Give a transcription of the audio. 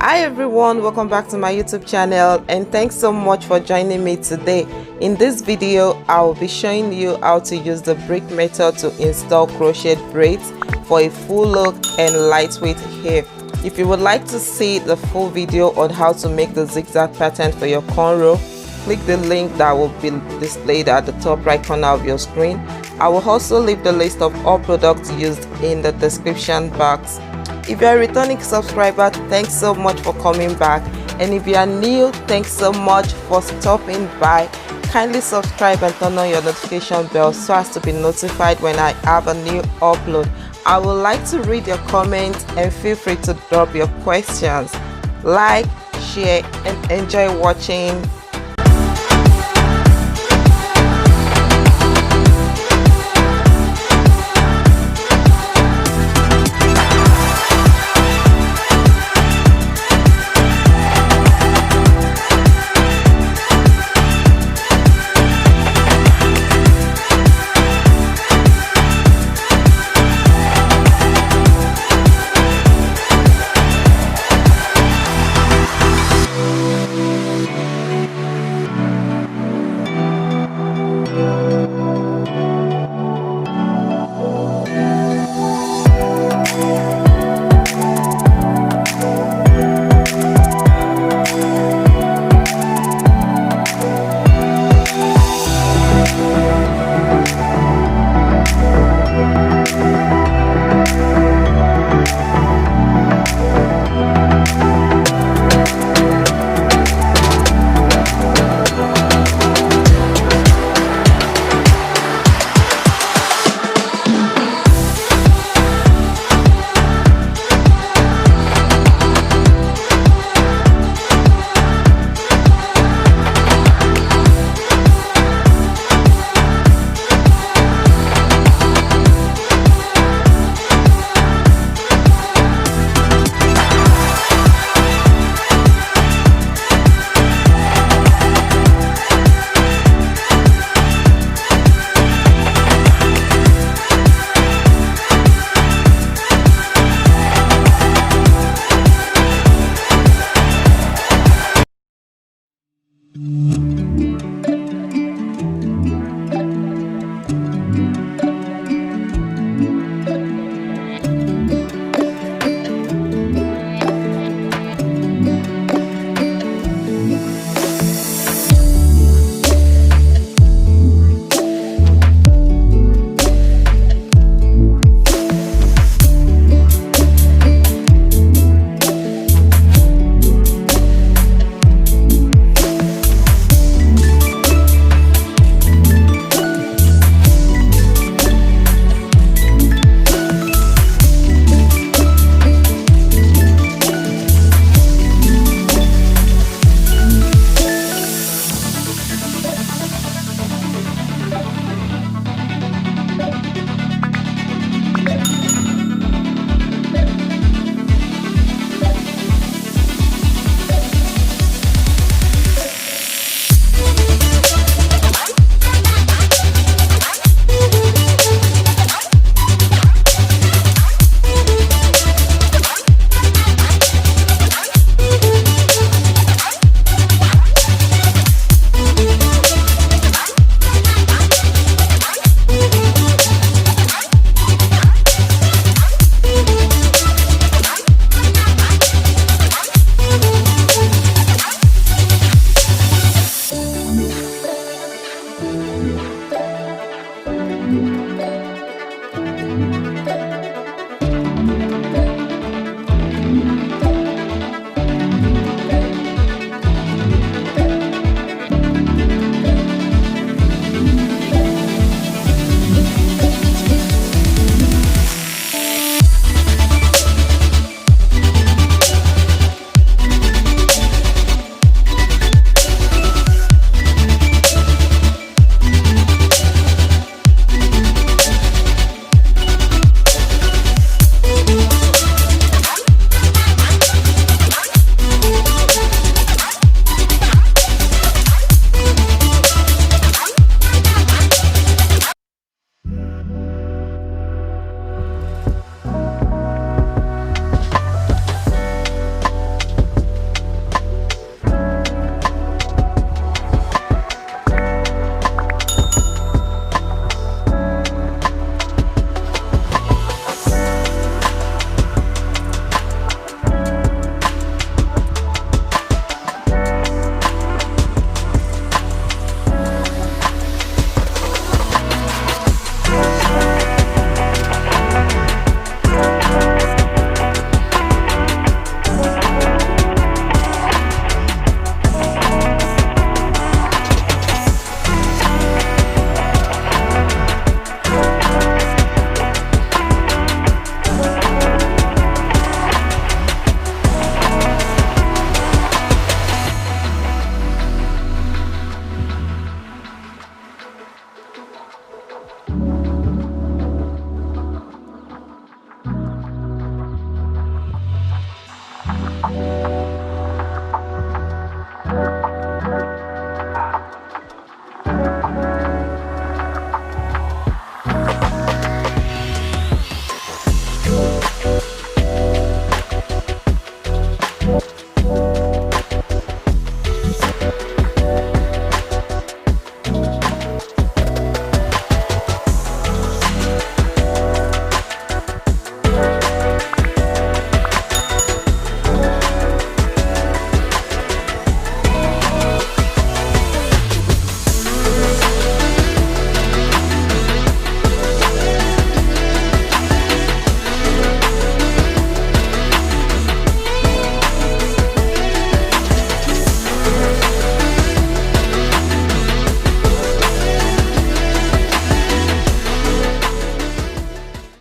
Hi everyone, welcome back to my YouTube channel and thanks so much for joining me today. In this video, I will be showing you how to use the brick method to install crochet braids for a full look and lightweight hair. If you would like to see the full video on how to make the zigzag pattern for your cornrow, click the link that will be displayed at the top right corner of your screen. I will also leave the list of all products used in the description box. If you're a returning subscriber, thanks so much for coming back, and if you are new, thanks so much for stopping by. Kindly subscribe and turn on your notification bell so as to be notified when I have a new upload. I would like to read your comments and feel free to drop your questions. Like, share and enjoy watching.